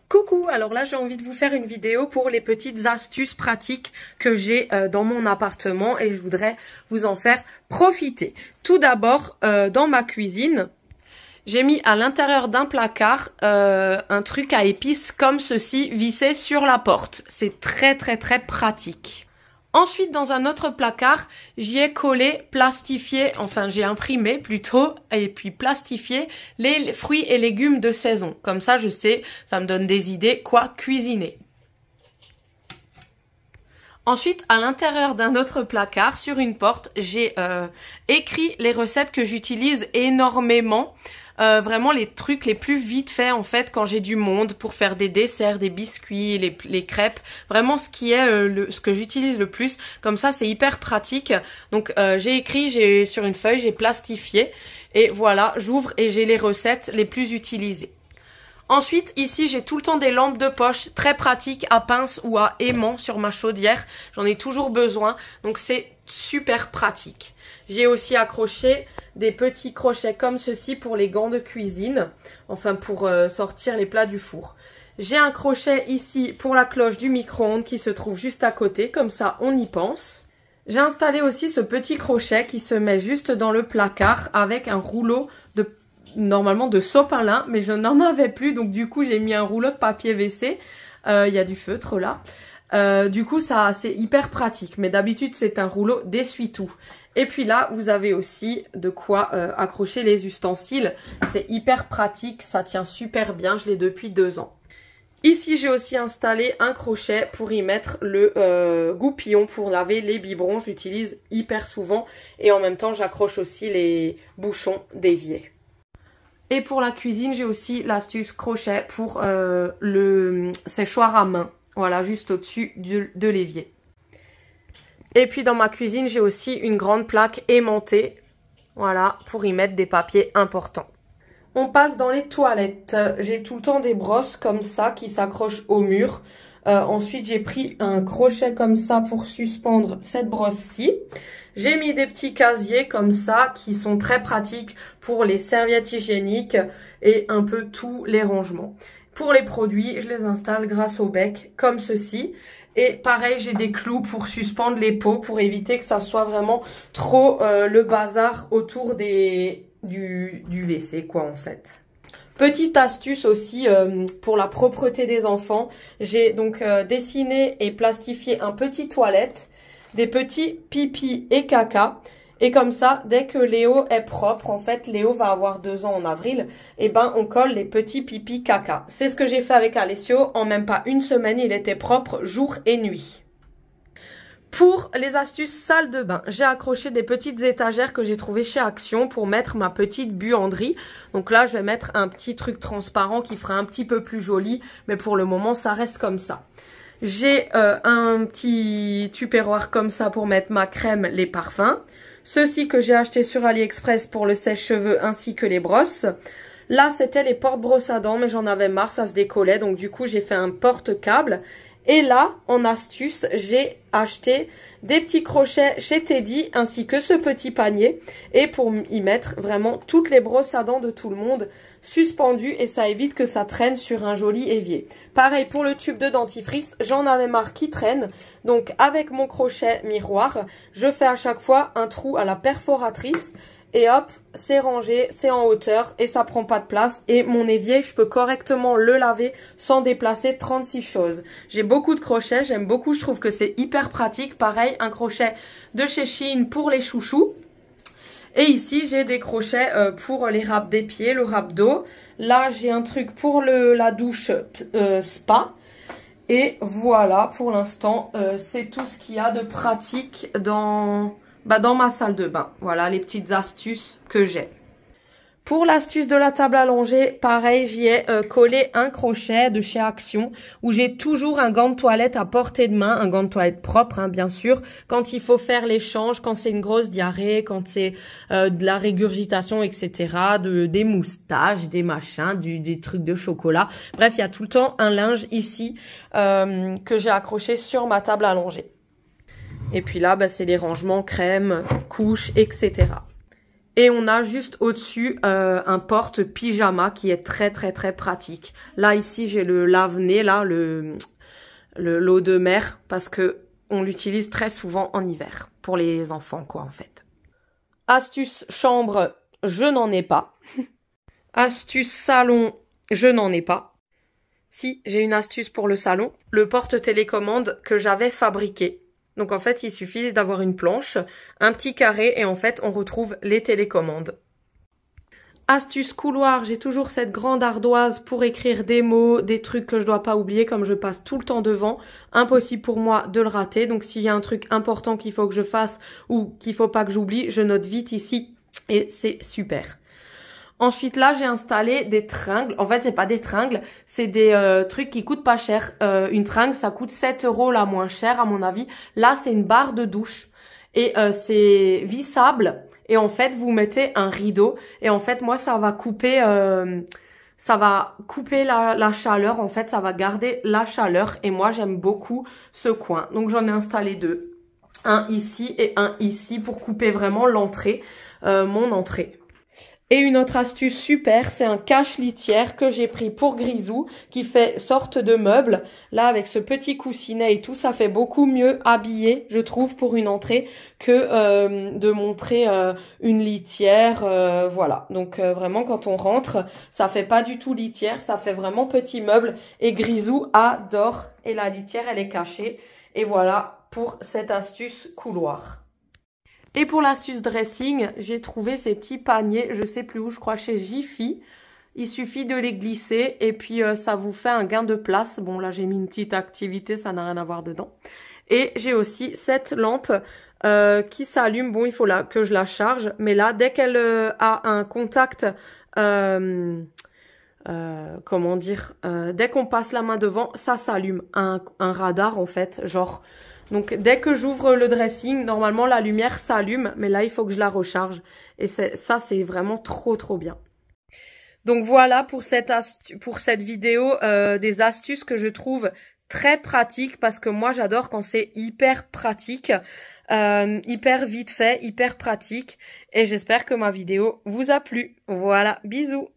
Coucou, alors là j'ai envie de vous faire une vidéo pour les petites astuces pratiques que j'ai dans mon appartement et je voudrais vous en faire profiter. Tout d'abord, dans ma cuisine, j'ai mis à l'intérieur d'un placard un truc à épices comme ceci vissé sur la porte. C'est très pratique. Ensuite, dans un autre placard, j'y ai collé, plastifié, enfin j'ai imprimé plutôt, et puis plastifié les fruits et légumes de saison. Comme ça, je sais, ça me donne des idées quoi cuisiner. Ensuite, à l'intérieur d'un autre placard, sur une porte, j'ai écrit les recettes que j'utilise énormément. Vraiment les trucs les plus vite faits en fait quand j'ai du monde pour faire des desserts, des biscuits, les crêpes. Vraiment ce qui est ce que j'utilise le plus. Comme ça, c'est hyper pratique. Donc j'ai écrit, sur une feuille, j'ai plastifié. Et voilà, j'ouvre et j'ai les recettes les plus utilisées. Ensuite, ici, j'ai tout le temps des lampes de poche très pratiques à pince ou à aimant sur ma chaudière. J'en ai toujours besoin, donc c'est super pratique. J'ai aussi accroché des petits crochets comme ceci pour les gants de cuisine, enfin pour sortir les plats du four. J'ai un crochet ici pour la cloche du micro-ondes qui se trouve juste à côté, comme ça on y pense. J'ai installé aussi ce petit crochet qui se met juste dans le placard avec un rouleau normalement de sopalin, mais je n'en avais plus, donc du coup j'ai mis un rouleau de papier WC. Il y a du feutre là. Du coup ça c'est hyper pratique, mais d'habitude c'est un rouleau d'essuie-tout. Et puis là vous avez aussi de quoi accrocher les ustensiles. C'est hyper pratique, ça tient super bien, je l'ai depuis 2 ans. Ici j'ai aussi installé un crochet pour y mettre le goupillon pour laver les biberons. Je l'utilise hyper souvent et en même temps j'accroche aussi les bouchons d'évier. Et pour la cuisine, j'ai aussi l'astuce crochet pour le séchoir à main. Voilà, juste au-dessus de l'évier. Et puis dans ma cuisine, j'ai aussi une grande plaque aimantée. Voilà, pour y mettre des papiers importants. On passe dans les toilettes. J'ai tout le temps des brosses comme ça qui s'accrochent au mur. Ensuite, j'ai pris un crochet comme ça pour suspendre cette brosse-ci. J'ai mis des petits casiers comme ça qui sont très pratiques pour les serviettes hygiéniques et un peu tous les rangements. Pour les produits, je les installe grâce au bec comme ceci. Et pareil, j'ai des clous pour suspendre les pots pour éviter que ça soit vraiment trop le bazar autour du WC quoi en fait. Petite astuce aussi pour la propreté des enfants, j'ai donc dessiné et plastifié un petit toilette, des petits pipi et caca. Et comme ça, dès que Léo est propre, en fait, Léo va avoir 2 ans en avril, et ben on colle les petits pipi caca. C'est ce que j'ai fait avec Alessio, en même pas une semaine, il était propre jour et nuit. Pour les astuces salle de bain, j'ai accroché des petites étagères que j'ai trouvées chez Action pour mettre ma petite buanderie. Donc là, je vais mettre un petit truc transparent qui fera un petit peu plus joli, mais pour le moment, ça reste comme ça. J'ai un petit tupperware comme ça pour mettre ma crème, les parfums. Ceci que j'ai acheté sur AliExpress pour le sèche-cheveux ainsi que les brosses. Là, c'était les porte-brosses à dents, mais j'en avais marre, ça se décollait. Donc du coup, j'ai fait un porte-câble. Et là, en astuce, j'ai acheté des petits crochets chez Teddy ainsi que ce petit panier. Et pour y mettre vraiment toutes les brosses à dents de tout le monde suspendues et ça évite que ça traîne sur un joli évier. Pareil pour le tube de dentifrice, j'en avais marre qui traîne. Donc avec mon crochet miroir, je fais à chaque fois un trou à la perforatrice. Et hop, c'est rangé, c'est en hauteur et ça prend pas de place. Et mon évier, je peux correctement le laver sans déplacer 36 choses. J'ai beaucoup de crochets, j'aime beaucoup, je trouve que c'est hyper pratique. Pareil, un crochet de chez Shein pour les chouchous. Et ici, j'ai des crochets pour les râpes des pieds, le râpe d'eau. Là, j'ai un truc pour la douche spa. Et voilà, pour l'instant, c'est tout ce qu'il y a de pratique dans ma salle de bain. Voilà les petites astuces que j'ai. Pour l'astuce de la table allongée, pareil, j'y ai collé un crochet de chez Action où j'ai toujours un gant de toilette à portée de main, un gant de toilette propre, hein, bien sûr, quand il faut faire l'échange, quand c'est une grosse diarrhée, quand c'est de la régurgitation, etc., des moustaches, des machins, des trucs de chocolat. Bref, il y a tout le temps un linge ici que j'ai accroché sur ma table allongée. Et puis là, c'est les rangements crème, couches, etc. Et on a juste au-dessus un porte-pyjama qui est très très très pratique. Là ici j'ai le lave-nez, là l'eau de mer, parce que on l'utilise très souvent en hiver pour les enfants quoi en fait. Astuce chambre, je n'en ai pas. Astuce salon, je n'en ai pas. Si, j'ai une astuce pour le salon, le porte-télécommande que j'avais fabriqué. Donc en fait, il suffit d'avoir une planche, un petit carré et en fait, on retrouve les télécommandes. Astuce couloir, j'ai toujours cette grande ardoise pour écrire des mots, des trucs que je dois pas oublier comme je passe tout le temps devant. Impossible pour moi de le rater. Donc s'il y a un truc important qu'il faut que je fasse ou qu'il faut pas que j'oublie, je note vite ici et c'est super. Ensuite, là, j'ai installé des tringles. En fait, c'est pas des tringles, c'est des trucs qui coûtent pas cher. Une tringle, ça coûte 7 € la moins chère, à mon avis. Là, c'est une barre de douche. Et c'est vissable. Et en fait, vous mettez un rideau. Et en fait, moi, ça va couper la chaleur. En fait, ça va garder la chaleur. Et moi, j'aime beaucoup ce coin. Donc, j'en ai installé deux. Un ici et un ici pour couper vraiment l'entrée, mon entrée. Et une autre astuce super, c'est un cache-litière que j'ai pris pour Grisou, qui fait sorte de meuble. Là, avec ce petit coussinet et tout, ça fait beaucoup mieux habillé, je trouve, pour une entrée, que de montrer une litière. Voilà, donc vraiment, quand on rentre, ça fait pas du tout litière, ça fait vraiment petit meuble. Et Grisou adore. Et la litière, elle est cachée. Et voilà pour cette astuce couloir. Et pour l'astuce dressing, j'ai trouvé ces petits paniers, je sais plus où, je crois chez Jiffy. Il suffit de les glisser et puis ça vous fait un gain de place. Bon là j'ai mis une petite activité, ça n'a rien à voir dedans. Et j'ai aussi cette lampe qui s'allume. Bon il faut là que je la charge, mais là dès qu'elle a un contact, comment dire, dès qu'on passe la main devant, ça s'allume. Un radar en fait, genre... Donc, dès que j'ouvre le dressing, normalement, la lumière s'allume. Mais là, il faut que je la recharge. Et ça, c'est vraiment trop, trop bien. Donc, voilà pour cette vidéo des astuces que je trouve très pratiques. Parce que moi, j'adore quand c'est hyper pratique. Hyper vite fait, hyper pratique. Et j'espère que ma vidéo vous a plu. Voilà, bisous!